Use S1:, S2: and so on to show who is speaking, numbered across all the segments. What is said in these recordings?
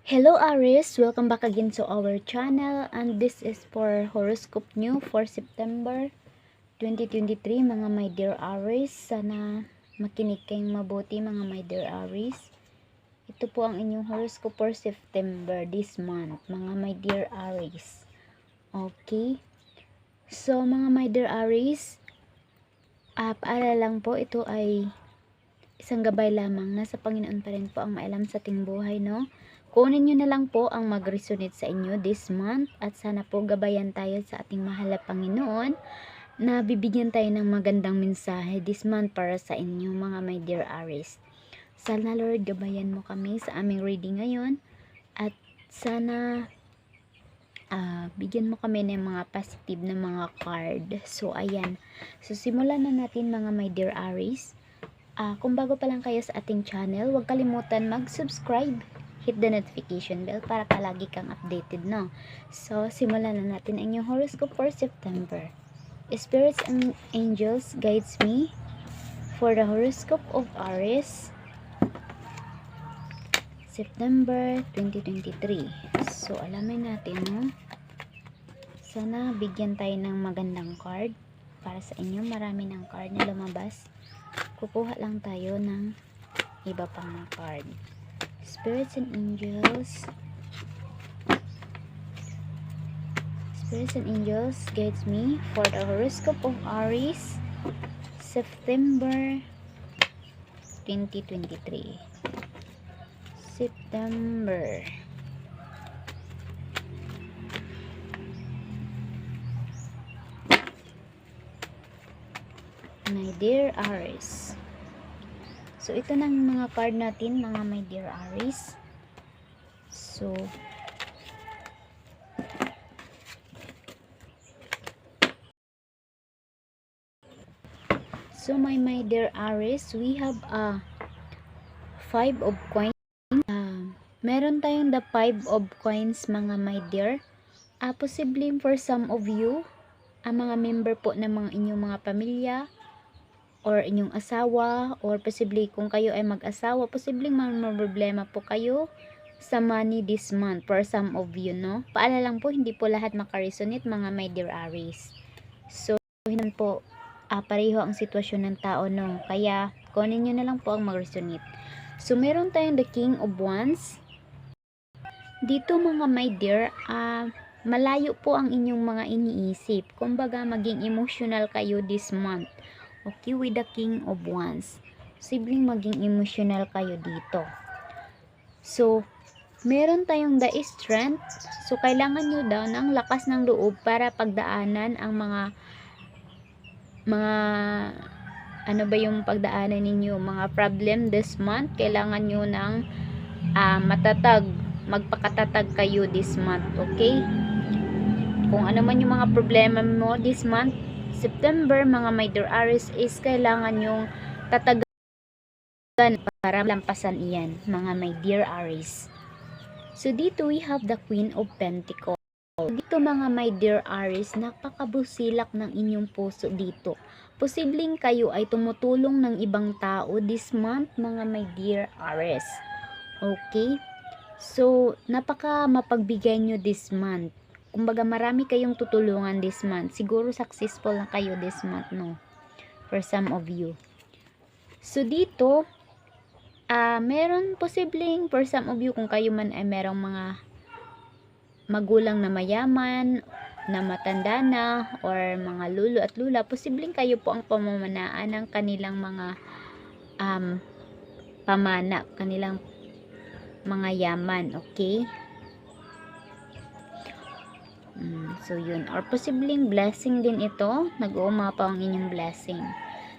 S1: Hello Aries, welcome back again to our channel, and this is for horoscope new for September 2023 mga my dear Aries. Sana makinig kayong mabuti mga my dear Aries. Ito po ang inyong horoscope for September this month mga my dear Aries. Okay, so mga my dear Aries, paalala lang po, ito ay isang gabay lamang. Nasa Panginoon pa rin po ang maalam sa ating buhay, no? Kunin nyo na lang po ang mag-resonate sa inyo this month, at sana po gabayan tayo sa ating mahal na Panginoon na bibigyan tayo ng magandang mensahe this month para sa inyo mga my dear Aries. Sana Lord, gabayan mo kami sa aming reading ngayon, at sana bigyan mo kami ng mga positive na mga card. So ayan, so simulan na natin mga my dear Aries. Kung bago pa lang kayo sa ating channel, huwag kalimutan mag-subscribe, hit the notification bell para palagi kang updated, no? So, simulan na natin ang inyong horoscope for September. Spirits and angels guides me for the horoscope of Aries, September 2023. So, alamin natin, no? Sana bigyan tayo ng magandang card para sa inyo. Marami ng card na lumabas. Kukuha lang tayo ng iba pang mga card. Spirits and angels guides me for the horoscope of Aries, September 2023. September. My dear Aries. So, ito na ang mga card natin, mga my dear Aries. So, my dear Aries, we have a 5 of coins. Meron tayong the 5 of coins, mga my dear. Posibleng for some of you, ang mga member po ng mga inyong mga pamilya, or inyong asawa, or posibleng kung kayo ay mag-asawa, posibleng may problema po kayo sa money this month for some of you, no? Paalala lang po, hindi po lahat makaresonate mga my dear Aries. So, hindi po pareho ang sitwasyon ng tao, no? Kaya, kunin nyo na lang po ang mag-resonate. So, meron tayong the King of Wands. Dito mga my dear, malayo po ang inyong mga iniisip. Kumbaga, maging emotional kayo this month. Okay, with the King of Wands. Sibling maging emotional kayo dito. So, meron tayong the Strength. So, kailangan nyo daw ng lakas ng loob para pagdaanan ang mga ano ba yung pagdaanan ninyo, mga problem this month. Kailangan nyo ng magpakatatag kayo this month, okay? Kung ano man yung mga problema mo this month, September, mga my dear Aries, is kailangan yung tatagan para lampasan iyan, mga my dear Aries. So, dito we have the Queen of Pentacles. Dito mga my dear Aries, napakabusilak ng inyong puso dito. Posibleng kayo ay tumutulong ng ibang tao this month, mga my dear Aries. Okay? So, napaka mapagbigay nyo this month. Kumbaga, marami kayong tutulungan this month. Siguro successful na kayo this month, no? For some of you. So, dito, meron posibleng for some of you, kung kayo man ay merong mga magulang na mayaman, na matanda na, or mga lolo at lula, posibleng kayo po ang pamamanaan ng kanilang mga pamana, kanilang mga yaman, okay? So, yun. Or posibleng blessing din ito. Nag-uumapaw ang inyong blessing.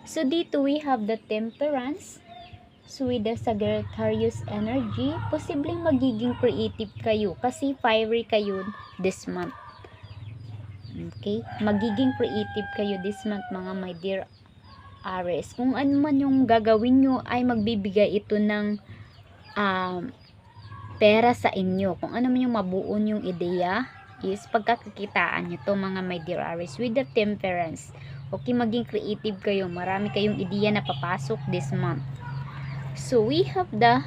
S1: So, dito we have the Temperance. So, with the Sagittarius energy, posibleng magiging creative kayo kasi fiery kayo this month. Okay? Magiging creative kayo this month, mga my dear Aries. Kung ano man yung gagawin nyo, ay magbibigay ito ng pera sa inyo. Kung ano man yung mabuo yung ideya, is pagkakakitaan nyo to, mga my dear Aries, with the Temperance. Okay, maging creative kayo. Marami kayong ideya na papasok this month. So, we have the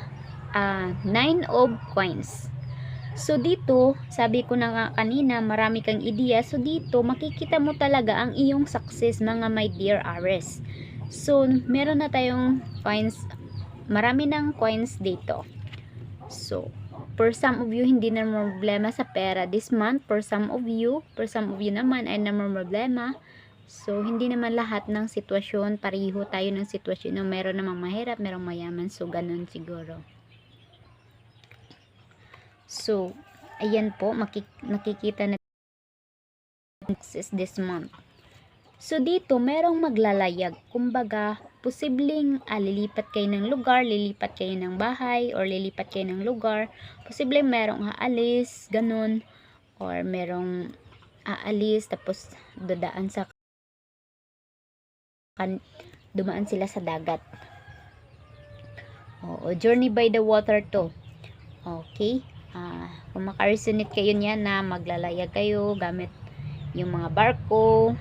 S1: 9 of coins. So dito, sabi ko na nga kanina, marami kang ideya. So dito, makikita mo talaga ang iyong success, mga my dear Aries. So meron na tayong coins, marami ng coins dito. So for some of you, hindi na problema sa pera this month. For some of you naman ay na problema. So hindi naman lahat ng sitwasyon, pareho tayo ng sitwasyon. No, meron namang mahirap, merong mayaman. So ganun siguro. So, ayan po, nakikita na this month. So, dito, merong maglalayag. Kumbaga, posibleng lilipat kayo ng lugar, lilipat kayo ng bahay, or lilipat kayo ng lugar. Posibleng merong aalis, ganun. Or merong aalis, tapos dumaan sila sa dagat. O journey by the water to. Okay. Kung makaresonate kayo niyan na maglalayag kayo gamit yung mga barko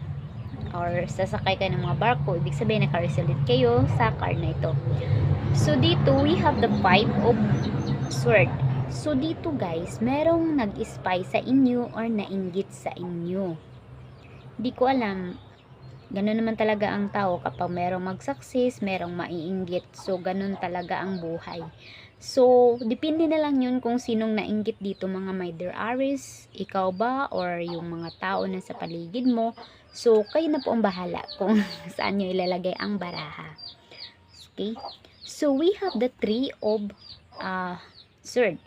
S1: or sasakay kayo ng mga barko, ibig sabihin nakaresonate kayo sa card na ito. So dito we have the 5 of sword. So dito guys, merong nag-spy sa inyo or nainggit sa inyo. Hindi ko alam, ganun naman talaga ang tao kapag merong mag-success, merong maiinggit. So ganun talaga ang buhay. So, depende na lang yun kung sinong nainggit dito, mga my dear Aries, ikaw ba or yung mga tao na sa paligid mo. So, kayo na po ang bahala kung saan nyo ilalagay ang baraha. Okay? So, we have the 3 of sword.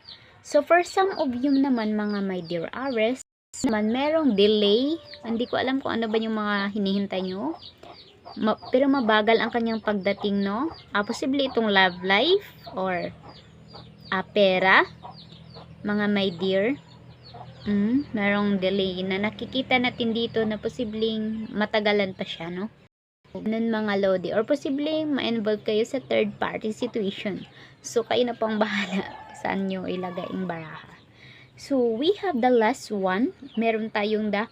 S1: So, for some of you naman, mga my dear Aries, naman merong delay. Hindi ko alam kung ano ba yung mga hinihintay nyo. Pero mabagal ang kanyang pagdating, no? Posible itong love life or pera, mga my dear. Merong delay na nakikita natin dito na posibleng matagalan pa siya, no? Ganun mga lodi, or posibleng ma-involve kayo sa third party situation. So kayo na pong bahala saan nyo ilagay ang baraha. So we have the last one. Meron tayong the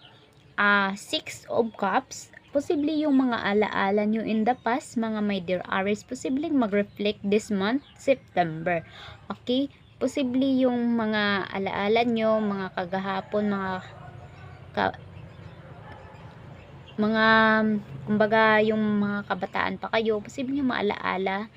S1: 6 of cups. Posible yung mga alaala nyo in the past, mga my dear Aries, posibleng mag-reflect this month, September. Okay? Posible yung mga alaala nyo, mga kagahapon, kumbaga yung mga kabataan pa kayo, posible yung maalaala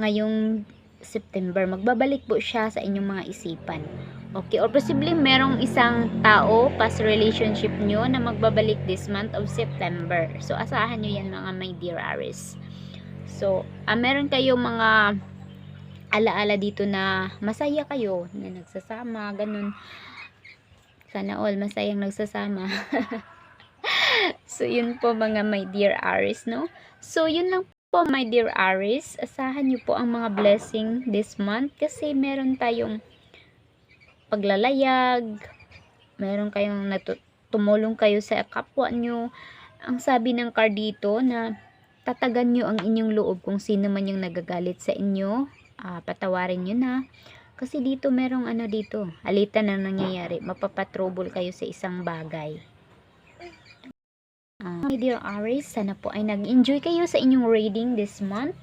S1: ngayong September. Magbabalik po siya sa inyong mga isipan. Okay, or possibly merong isang tao, past relationship nyo, na magbabalik this month of September. So, asahan nyo yan, mga my dear Aries. So, meron kayong mga alaala dito na masaya kayo, na nagsasama, ganun. Sana all masayang nagsasama. So, yun po, mga my dear Aries, no? So, yun lang po, my dear Aries. Asahan nyo po ang mga blessing this month kasi meron tayong paglalayag, meron kayong tumulong kayo sa kapwa nyo. Ang sabi ng card dito na tatagan nyo ang inyong loob kung sino man yung nagagalit sa inyo, patawarin nyo na. Kasi dito merong dito, alitan na nangyayari, mapapatrouble kayo sa isang bagay. My dear Aries, sana po ay nag-enjoy kayo sa inyong reading this month.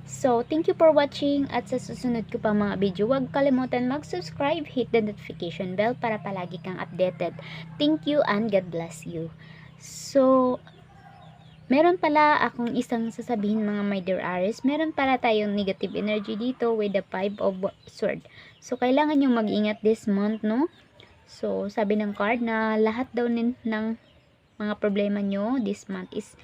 S1: So, thank you for watching at sa susunod ko pang mga video, huwag kalimutan mag-subscribe, hit the notification bell para palagi kang updated. Thank you and God bless you. So, meron pala akong isang sasabihin, mga my dear Aries. Meron pala tayong negative energy dito with the 5 of sword. So, kailangan yung mag-ingat this month, no? So, sabi ng card na lahat daw ng mga problema nyo this month is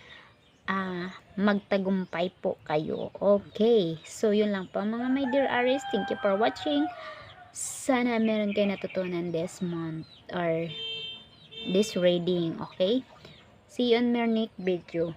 S1: magtagumpay po kayo. Okay. So, yun lang po, mga my dear Aries. Thank you for watching. Sana meron kayo natutunan this month or this reading. Okay? See you on my next video.